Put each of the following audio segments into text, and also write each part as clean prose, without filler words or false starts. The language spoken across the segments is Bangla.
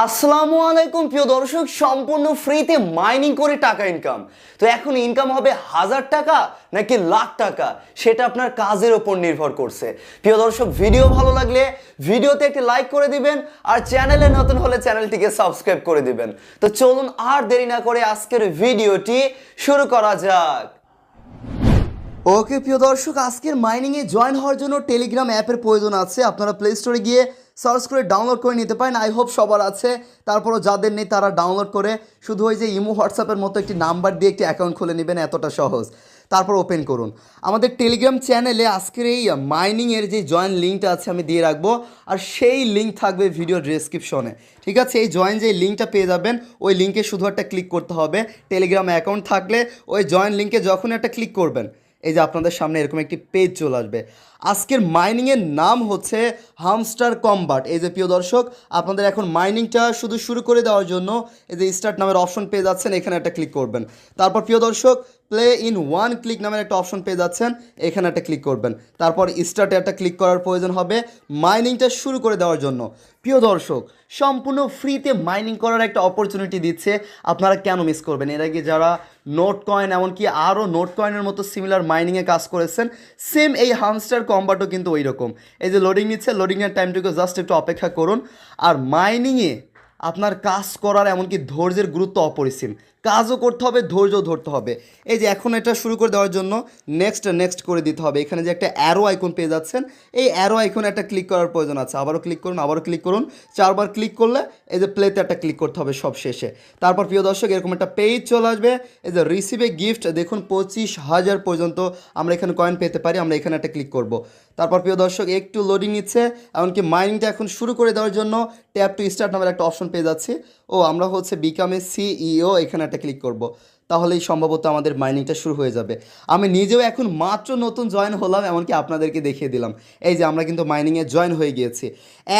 আসসালামু আলাইকুম প্রিয় দর্শক, সম্পূর্ণ ফ্রিতে মাইনিং করে টাকা ইনকাম। তো এখন ইনকাম হবে 1000 টাকা নাকি লাখ টাকা, সেটা আপনার কাজের উপর নির্ভর করছে। প্রিয় দর্শক, ভিডিও ভালো লাগলে ভিডিওতে একটি লাইক করে দিবেন, আর চ্যানেলে নতুন হলে চ্যানেলটিকে সাবস্ক্রাইব করে দিবেন। তো চলুন আর দেরি না করে আজকের ভিডিওটি শুরু করা যাক। ওকে প্রিয় দর্শক, আজকের মাইনিংয়ে জয়েন হওয়ার জন্য টেলিগ্রাম অ্যাপের প্রয়োজন আছে। আপনারা প্লে স্টোরে গিয়ে সার্চ করে ডাউনলোড করে নিতে পারেন। আই হোপ সবার আছে, তারপরও যাদের নেই তারা ডাউনলোড করে শুধু ওই যে ইমো হোয়াটসঅ্যাপের মতো একটি নাম্বার দিয়ে একটি অ্যাকাউন্ট খুলে নেবেন, এতটা সহজ। তারপর ওপেন করুন আমাদের টেলিগ্রাম চ্যানেলে। আজকের এই মাইনিংয়ের যে জয়েন লিঙ্কটা আছে আমি দিয়ে রাখবো, আর সেই লিঙ্ক থাকবে ভিডিও ডেসক্রিপশনে। ঠিক আছে, এই জয়েন যে লিঙ্কটা পেয়ে যাবেন, ওই লিঙ্কে শুধু একটা ক্লিক করতে হবে। টেলিগ্রাম অ্যাকাউন্ট থাকলে ওই জয়েন লিঙ্কে যখন একটা ক্লিক করবেন, এই যে আপনাদের সামনে এরকম একটি পেজ চলে আসবে। আজকের মাইনিংয়ের নাম হচ্ছে হামস্টার কম্বাট। এই যে প্রিয় দর্শক, আপনাদের এখন মাইনিংটা শুধু শুরু করে দেওয়ার জন্য এই যে স্টার্ট নামের অপশন পেয়ে যাচ্ছেন, এখানে একটা ক্লিক করবেন। তারপর প্রিয় দর্শক, প্লে ইন ওয়ান ক্লিক নামের একটা অপশন পেয়ে যাচ্ছেন, এখানে একটা ক্লিক করবেন। তারপর স্টার্টে একটা ক্লিক করার প্রয়োজন হবে মাইনিংটা শুরু করে দেওয়ার জন্য। প্রিয় দর্শক, সম্পূর্ণ ফ্রিতে মাইনিং করার একটা অপরচুনিটি দিচ্ছে, আপনারা কেন মিস করবেন? এর আগে যারা নোট কয়েন এমনকি আরও নোট কয়েনের মতো সিমিলার মাইনিংয়ে কাজ করেছেন, সেম এই হামস্টার কম্বাটও কিন্তু ওই রকম। এই যে লোডিং নিচ্ছে, লোডিংয়ের টাইমটুকু জাস্ট একটু অপেক্ষা করুন। আর মাইনিংয়ে আপনার কাজ করার এমনকি ধৈর্যের গুরুত্ব অপরিসীম। কাজও করতে হবে, ধৈর্যও ধরতে হবে। এই যে এখন এটা শুরু করে দেওয়ার জন্য নেক্সট করে দিতে হবে। এখানে যে একটা অ্যারো আইকন পেয়ে যাচ্ছেন, এই অ্যারো আইকনে একটা ক্লিক করার প্রয়োজন আছে। আবারও ক্লিক করুন, আবারও ক্লিক করুন। 4বার ক্লিক করলে এই যে প্লেতে একটা ক্লিক করতে হবে সব শেষে। তারপর প্রিয় দর্শক, এরকম একটা পেজ চলে আসবে। এই যে রিসিভ এ গিফট, দেখুন 25,000 পর্যন্ত আমরা এখানে কয়েন পেতে পারি। আমরা এখানে একটা ক্লিক করব। তারপর প্রিয় দর্শক, একটু লোডিং নিচ্ছে, এমনকি মাইনিংটা এখন শুরু করে দেওয়ার জন্য ট্যাপ টু স্টার্ট নামের একটা অপশন পেয়ে যাচ্ছি। আমরা হচ্ছে বিকামে সিইও, এখানে একটা ক্লিক করব। তাহলেই সম্ভবত আমাদের মাইনিংটা শুরু হয়ে যাবে। আমি নিজেও এখন মাত্র নতুন জয়েন হলাম, এমনকি আপনাদেরকে দেখিয়ে দিলাম। এই যে আমরা কিন্তু মাইনিংয়ে জয়েন হয়ে গিয়েছি।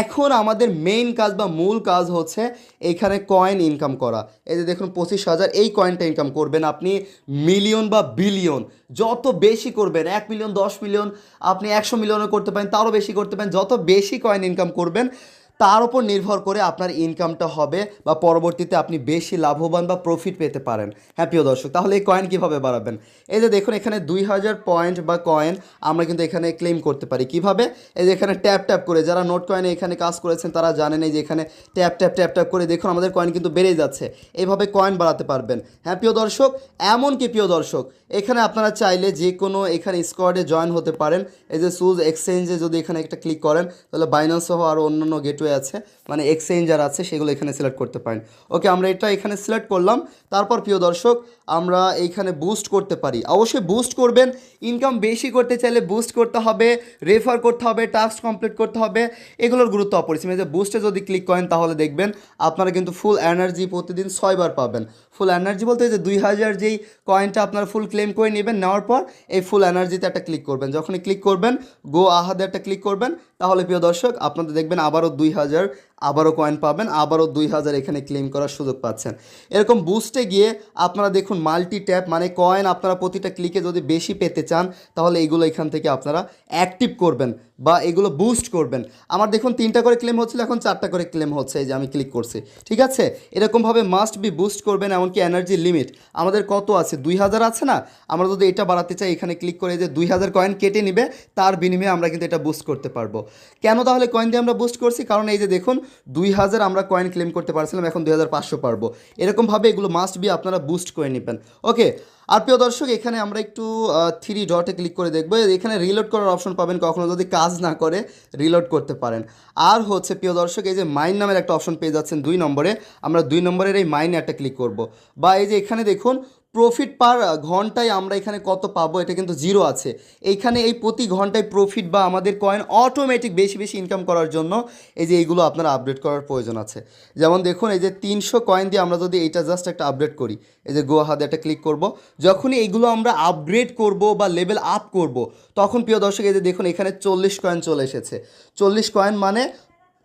এখন আমাদের মেইন কাজ বা মূল কাজ হচ্ছে এইখানে কয়েন ইনকাম করা। এই যে দেখুন 25,000, এই কয়েনটা ইনকাম করবেন আপনি মিলিয়ন বা বিলিয়ন, যত বেশি করবেন, 1 মিলিয়ন, 10 মিলিয়ন, আপনি 100 মিলিয়নও করতে পারেন, তারও বেশি করতে পারেন। যত বেশি কয়েন ইনকাম করবেন তার উপর নির্ভর করে আপনার ইনকামটা হবে, বা পরবর্তীতে আপনি বেশি লাভবান বা প্রফিট পেতে পারেন। হ্যাঁ প্রিয় দর্শক, তাহলে এই কয়েন কীভাবে বাড়াবেন? এই যে দেখুন এখানে 2000 পয়েন্ট বা কয়েন আমরা কিন্তু এখানে ক্লেম করতে পারি। কিভাবে? এই যে এখানে ট্যাপ করে, যারা নোট কয়েনে এখানে কাজ করেছেন তারা জানেন, এই যে এখানে ট্যাপ করে দেখুন আমাদের কয়েন কিন্তু বেড়েই যাচ্ছে। এইভাবে কয়েন বাড়াতে পারবেন। হ্যাঁ প্রিয় দর্শক, এমনকি প্রিয় দর্শক, এখানে আপনারা চাইলে যে কোনো এখানে স্কোয়াডে জয়েন হতে পারেন। এই যে সুজ এক্সচেঞ্জে যদি এখানে একটা ক্লিক করেন, তাহলে বাইন্যান্স সহ আরও অন্যান্য গেটওয়ে আছে, মানে এক্সচেঞ্জার আছে, সেগুলো এখানে সিলেক্ট করতে পারেন। ওকে, আমরা এটা এখানে সিলেক্ট করলাম। তারপর প্রিয় দর্শক, আমরা এইখানে বুস্ট করতে পারি। অবশ্যই বুস্ট করবেন। ইনকাম বেশি করতে চাইলে বুস্ট করতে হবে, রেফার করতে হবে, টাস্ক কমপ্লিট করতে হবে, এগুলোর গুরুত্ব অপরিসীম। এই যে বুস্টে যদি ক্লিক করেন তাহলে দেখবেন আপনারা কিন্তু ফুল এনার্জি প্রতিদিন 6বার পাবেন। ফুল এনার্জি বলতে যে 2000 যেই কয়েনটা আপনারা ফুল ক্লেম করে নেবেন, নেওয়ার পর এই ফুল এনার্জিতে একটা ক্লিক করবেন। যখনই ক্লিক করবেন, গো আহাদে একটা ক্লিক করবেন, তাহলে প্রিয় দর্শক আপনাদের দেখবেন আবারও 2000 আবারও কয়েন পাবেন, আবারও 2000 এখানে ক্লেম করার সুযোগ পাচ্ছেন। এরকম বুস্টে গিয়ে আপনারা দেখুন মাল্টি ট্যাপ, মানে কয়েন আপনারা প্রতিটা ক্লিকে যদি বেশি পেতে চান তাহলে এগুলো এখান থেকে আপনারা অ্যাক্টিভ করবেন বা এগুলো বুস্ট করবেন। আমার দেখুন 3টা করে ক্লেম হচ্ছিল, এখন 4টা করে ক্লেম হচ্ছে। এই যে আমি ক্লিক করছি, ঠিক আছে। এরকমভাবে মাস্ট বি বুস্ট করবেন। এমনকি এনার্জি লিমিট আমাদের কত আছে? 2000 আছে না? আমরা যদি এটা বাড়াতে চাই, এখানে ক্লিক করে যে 2000 কয়েন কেটে নিবে, তার বিনিময়ে আমরা কিন্তু এটা বুস্ট করতে পারবো। কেন তাহলে কয়েন দিয়ে আমরা বুস্ট করছি? কারণ এই যে দেখুন 2000 আমরা কয়েন ক্লেম করতে পারছিলাম, এখন 2500 পারবো। এরকমভাবে এগুলো মাস্ট বি আপনারা বুস্ট করে নেবেন। ওকে, আর প্রিয় দর্শক, এখানে আমরা একটু 3 ডটে ক্লিক করে দেখবো। এখানে রিলোড করার অপশন পাবেন, কখনো যদি কাজ না করে রিলোড করতে পারেন। আর হচ্ছে প্রিয় দর্শক, এই যে মাইন নামের একটা অপশন পেয়ে যাচ্ছেন 2 নম্বরে, আমরা 2 নম্বরের এই মাইনে একটা ক্লিক করব। বা এই যে এখানে দেখুন প্রফিট পার ঘন্টায় আমরা এখানে কত পাবো, এটা কিন্তু 0 আছে। এইখানে এই প্রতি ঘন্টায় প্রফিট বা আমাদের কয়েন অটোমেটিক বেশি বেশি ইনকাম করার জন্য এই যে এইগুলো আপনারা আপডেট করার প্রয়োজন আছে। যেমন দেখুন এই যে 300 কয়েন দিয়ে আমরা যদি এইটা জাস্ট একটা আপডেট করি, এই যে গো হাতে একটা ক্লিক করব, যখনই এইগুলো আমরা আপগ্রেড করব বা লেভেল আপ করব, তখন প্রিয় দর্শক এই যে দেখুন এখানে 40 কয়েন চলে এসেছে। 40 কয়েন মানে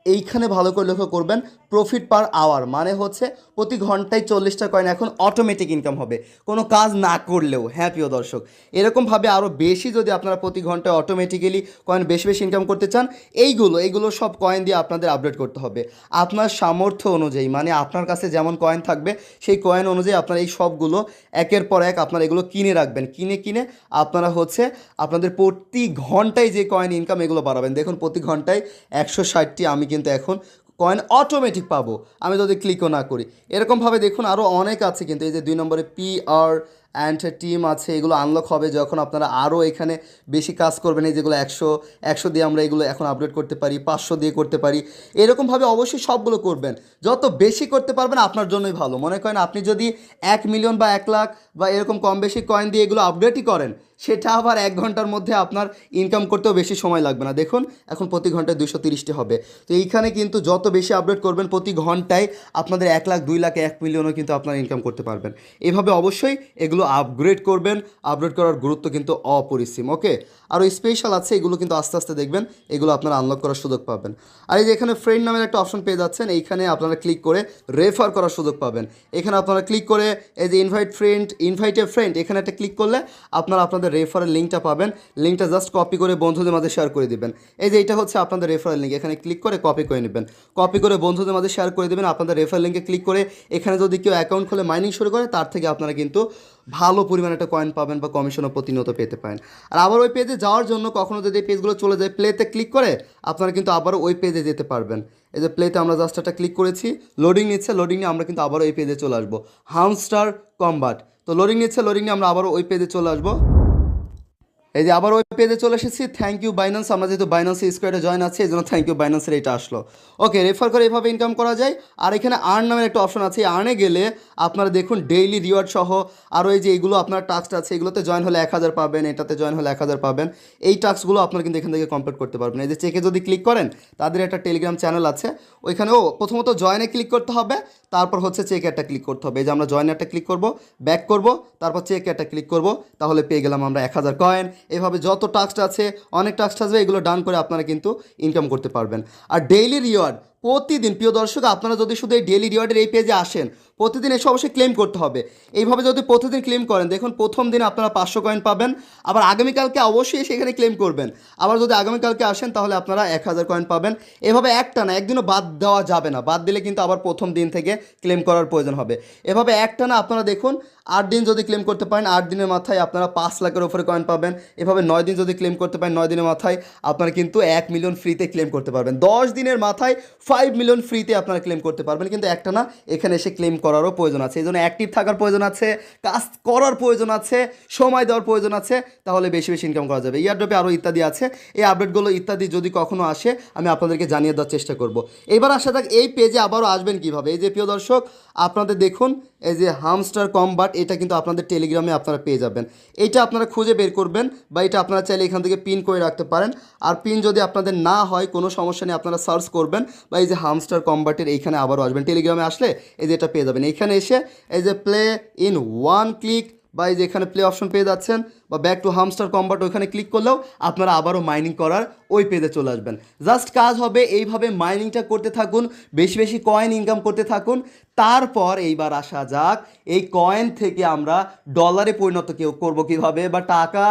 এইখানে ভালো করে লক্ষ্য করবেন প্রফিট পার আওয়ার, মানে হচ্ছে প্রতি ঘন্টায় 40টা কয়েন এখন অটোমেটিক ইনকাম হবে কোনো কাজ না করলেও। হ্যাঁ প্রিয় দর্শক, এরকমভাবে আরও বেশি যদি আপনারা প্রতি ঘন্টায় অটোমেটিক্যালি কয়েন বেশি বেশি ইনকাম করতে চান, এইগুলো সব কয়েন দিয়ে আপনাদের আপডেট করতে হবে আপনার সামর্থ্য অনুযায়ী, মানে আপনার কাছে যেমন কয়েন থাকবে সেই কয়েন অনুযায়ী আপনারা এই সবগুলো একের পর এক আপনারা এগুলো কিনে রাখবেন। কিনে আপনারা হচ্ছে আপনাদের প্রতি ঘন্টায় যে কয়েন ইনকাম এগুলো বাড়াবেন। দেখুন প্রতি ঘন্টায় 160টি আমি কিন্তু এখন কয়েন অটোমেটিক পাবো আমি যদি ক্লিকও না করি। এরকমভাবে দেখুন আরও অনেক আছে কিন্তু, এই যে 2 নম্বরে PR অ্যান্ড টিম আছে, এগুলো আনলক হবে যখন আপনারা আরও এখানে বেশি কাজ করবেন। এই যেগুলো 100 দিয়ে আমরা এগুলো এখন আপডেট করতে পারি, 500 দিয়ে করতে পারি। এরকমভাবে অবশ্যই সবগুলো করবেন, যত বেশি করতে পারবেন আপনার জন্যই ভালো। মনে করেন আপনি যদি 1 মিলিয়ন বা 1 লাখ বা এরকম কম বেশি কয়েন দিয়ে এগুলো আপডেটই করেন, সেটা আবার 1 ঘন্টার মধ্যে আপনার ইনকাম করতেও বেশি সময় লাগবে না। দেখুন এখন প্রতি ঘন্টায় 230টি হবে। তো এইখানে কিন্তু যত বেশি আপডেট করবেন প্রতি ঘন্টায় আপনাদের 1 লাখ 2 লাখ 1 মিলিয়নও কিন্তু আপনারা ইনকাম করতে পারবেন। এইভাবে অবশ্যই এগুলো আপগ্রেড করবেন, আপগ্রেড করার গুরুত্ব কিন্তু অপরিসীম। ওকে, আরও স্পেশাল আছে, এগুলো কিন্তু আস্তে আস্তে দেখবেন এগুলো আপনারা আনলক করার সুযোগ পাবেন। আর এই যে এখানে ফ্রেন্ড নামের একটা অপশন পেয়ে যাচ্ছেন, এইখানে আপনারা ক্লিক করে রেফার করার সুযোগ পাবেন। এখানে আপনারা ক্লিক করে এই যে ইনভাইট এ ফ্রেন্ড, এখানে একটা ক্লিক করলে আপনারা আপনাদের রেফারেল লিঙ্কটা পাবেন। লিঙ্কটা জাস্ট কপি করে বন্ধুদের মাঝে শেয়ার করে দিবেন। এই যে এটা হচ্ছে আপনাদের রেফারেল লিঙ্ক, এখানে ক্লিক করে কপি করে নেবেন, কপি করে বন্ধুদের মাঝে শেয়ার করে দেবেন। আপনাদের রেফারেল লিঙ্কে ক্লিক করে এখানে যদি কেউ অ্যাকাউন্ট খুলে মাইনিং শুরু করে, তার থেকে আপনারা কিন্তু ভালো পরিমাণে একটা কয়েন পাবেন বা কমিশনও প্রতিনিয়ত পেতে পারেন। আর আবার ওই পেজে যাওয়ার জন্য কখনো যদি এই পেজগুলো চলে যায়, প্লেতে ক্লিক করে আপনারা কিন্তু আবারও ওই পেজে যেতে পারবেন। এই যে প্লেতে আমরা জাস্ট একটা ক্লিক করেছি, লোডিং নিচ্ছে, লোডিং নিয়ে আমরা কিন্তু আবারও এই পেজে চলে আসবো, হামস্টার কম্বাট। তো লোডিং নিচ্ছে, লোডিং নিয়ে আমরা আবারও ওই পেজে চলে আসবো। এই যে আবার ওই পেজে চলে এসেছি। থ্যাংক ইউ বাইন্যান্স, আমরা যেহেতু বাইন্যান্স স্কোয়াডে জয়েন আছি এই জন্য থ্যাংক ইউ বাইন্যান্সের এটা আসলো। ওকে, রেফার করে এভাবে ইনকাম করা যায়। আর এখানে আর্ন নামের একটা অপশন আছে, আর্নে গেলে আপনারা দেখুন ডেইলি রিওয়ার্ড সহ আরও এই যে এইগুলো আপনার টাস্ক আছে, এগুলোতে জয়েন হলে 1000 পাবেন, এটাতে জয়েন হলে 1000 পাবেন। এই টাস্কগুলো আপনারা কিন্তু এখান থেকে কমপ্লিট করতে পারবেন। এই যে চেকে যদি ক্লিক করেন, তাদের একটা টেলিগ্রাম চ্যানেল আছে, ওইখানেও প্রথমত জয়েনে ক্লিক করতে হবে, তারপর হচ্ছে চেক একটা ক্লিক করতে হবে। এই যে আমরা জয়েনে একটা ক্লিক করব, ব্যাক করব, তারপর চেক একটা ক্লিক করব, তাহলে পেয়ে গেলাম আমরা 1000 কয়েন। এভাবে যত টাস্ক আছে, অনেক টাস্ক আসবে, এগুলো ডান করে আপনারা কিন্তু ইনকাম করতে পারবেন। আর ডেইলি রিওয়ার্ড প্রতিদিন, প্রিয় দর্শক আপনারা যদি শুধু এই ডেইলি রিওয়ার্ডের এই পেজে আসেন, প্রতিদিন এসে অবশ্যই ক্লেম করতে হবে। এইভাবে যদি প্রতিদিন ক্লেম করেন, দেখুন প্রথম দিন আপনারা 500 কয়েন পাবেন, আবার আগামীকালকে অবশ্যই সেখানে ক্লেম করবেন। আবার যদি আগামীকালকে আসেন তাহলে আপনারা 1000 কয়েন পাবেন। এভাবে একটানা একদিনও বাদ দেওয়া যাবে না, বাদ দিলে কিন্তু আবার প্রথম দিন থেকে ক্লেম করার প্রয়োজন হবে। এভাবে একটানা আপনারা দেখুন 8 দিন যদি ক্লেম করতে পারেন, 8 দিনের মাথায় আপনারা 5 লাখের উপরে কয়েন পাবেন। এভাবে 9 দিন যদি ক্লেম করতে পারেন, 9 দিনের মাথায় আপনারা কিন্তু 1 মিলিয়ন ফ্রিতে ক্লেম করতে পারবেন। 10 দিনের মাথায় 5 মিলিয়ন ফ্রিতে আপনারা ক্লেম করতে পারবেন। কিন্তু একটা না, এখানে এসে ক্লেম করারও প্রয়োজন আছে, এই জন্য অ্যাক্টিভ থাকার প্রয়োজন আছে, কাজ করার প্রয়োজন আছে, সময় দেওয়ার প্রয়োজন আছে, তাহলে বেশি বেশি ইনকাম করা যাবে। ইয়ারড্রপে আরও ইত্যাদি আছে, এই আপডেটগুলো ইত্যাদি যদি কখনো আসে আমি আপনাদেরকে জানিয়ে দেওয়ার চেষ্টা করব। এবার আসা যাক এই পেজে আবারও আসবেন কীভাবে। এই যে প্রিয় দর্শক আপনাদের দেখুন এই যে হামস্টার কম্বাট, এটা কিন্তু আপনাদের টেলিগ্রামে আপনারা পেয়ে যাবেন। এইটা আপনারা খুঁজে বের করবেন, বা এটা আপনারা চাইলে এখান থেকে পিন করে রাখতে পারেন। আর পিন যদি আপনাদের না হয় কোনো সমস্যা নেই, আপনারা সার্চ করবেন, বা এই যে হামস্টার কম্বাটের এইখানে আবারও আসবেন। টেলিগ্রামে আসলে এই যে এটা পেয়ে যাবেন। এইখানে এসে এই যে প্লে ইন ওয়ান ক্লিক, বা এই যে এখানে প্লে অপশন পেয়ে যাচ্ছেন, বা ব্যাক টু হামস্টার কম্বাট, ওইখানে ক্লিক করলেও আপনারা আবারও মাইনিং করার ওই পেজে চলে আসবেন। জাস্ট কাজ হবে এইভাবে মাইনিংটা করতে থাকুন, বেশি বেশি কয়েন ইনকাম করতে থাকুন। তারপর এইবার আসা যাক এই কয়েন থেকে আমরা ডলারে পরিণত করবো কীভাবে, বা টাকা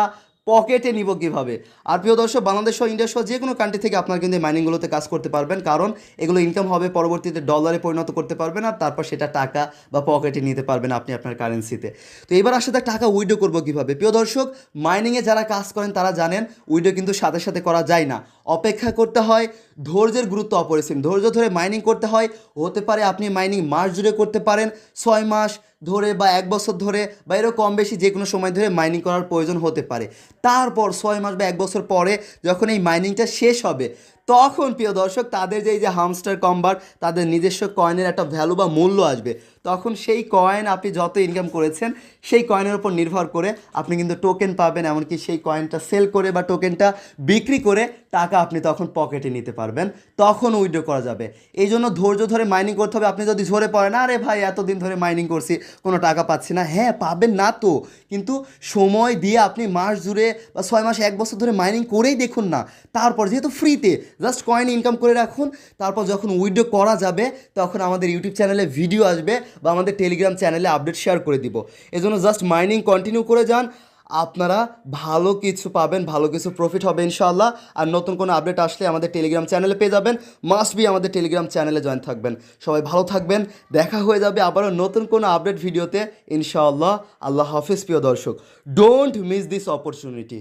পকেটে নিব কীভাবে। আর প্রিয় দর্শক, বাংলাদেশ সহ ইন্ডিয়া সহ যে কোনো কান্ট্রি থেকে আপনারা কিন্তু এই মাইনিংগুলোতে কাজ করতে পারবেন, কারণ এগুলো ইনকাম হবে, পরবর্তীতে ডলারে পরিণত করতে পারবেন, আর তারপর সেটা টাকা বা পকেটে নিতে পারবেন আপনি আপনার কারেন্সিতে। তো এবার আসলে টাকা উইড্রো করবো কীভাবে। প্রিয় দর্শক, মাইনিংয়ে যারা কাজ করেন তারা জানেন উইড্রো কিন্তু সাথে সাথে করা যায় না, অপেক্ষা করতে হয়। ধৈর্যের গুরুত্ব অপরিসীম, ধৈর্য ধরে মাইনিং করতে হয়। হতে পারে আপনি মাইনিং মাস জুড়ে করতে পারেন, 6 মাস ধরে বা 1 বছর ধরে, বা এরকম কম বেশি যে কোনো সময় ধরে মাইনিং করার প্রয়োজন হতে পারে। তারপর 6 মাস বা 1 বছর পরে যখন এই মাইনিংটা শেষ হবে, তখন প্রিয় দর্শক তাদের যে এই যে হামস্টার কম্বাট, তাদের নিজস্ব কয়েনের একটা ভ্যালু বা মূল্য আসবে। তখন সেই কয়েন আপনি যত ইনকাম করেছেন সেই কয়েনের উপর নির্ভর করে আপনি কিন্তু টোকেন পাবেন, এমনকি সেই কয়েনটা সেল করে বা টোকেনটা বিক্রি করে টাকা আপনি তখন পকেটে নিতে পারবেন, তখন উইথড্র করা যাবে। এই জন্য ধৈর্য ধরে মাইনিং করতে হবে। আপনি যদি ঝরে পড়েন, আরে ভাই এতদিন ধরে মাইনিং করছি কোনো টাকা পাচ্ছি না, হ্যাঁ পাবেন না তো, কিন্তু সময় দিয়ে আপনি মাস জুড়ে বা 6 মাস 1 বছর ধরে মাইনিং করেই দেখুন না। তারপর যেহেতু ফ্রিতে জাস্ট কয়েন ইনকাম করে রাখুন, তারপর যখন উইথড্র করা যাবে তখন আমাদের ইউটিউব চ্যানেলে ভিডিও আসবে বা আমাদের টেলিগ্রাম চ্যানেলে আপডেট শেয়ার করে দিব। এজন্য জাস্ট মাইনিং কন্টিনিউ করে যান, আপনারা ভালো কিছু পাবেন, ভালো কিছু প্রফিট হবে ইনশাআল্লাহ। আর নতুন কোনো আপডেট আসলে আমাদের টেলিগ্রাম চ্যানেলে পেয়ে যাবেন, মাস্ট বি আমাদের টেলিগ্রাম চ্যানেলে জয়েন থাকবেন। সবাই ভালো থাকবেন, দেখা হয়ে যাবে আবারও নতুন কোনো আপডেট ভিডিওতে ইনশাআল্লাহ। আল্লাহ হাফিজ প্রিয় দর্শক, ডোন্ট মিস দিস অপরচুনিটি।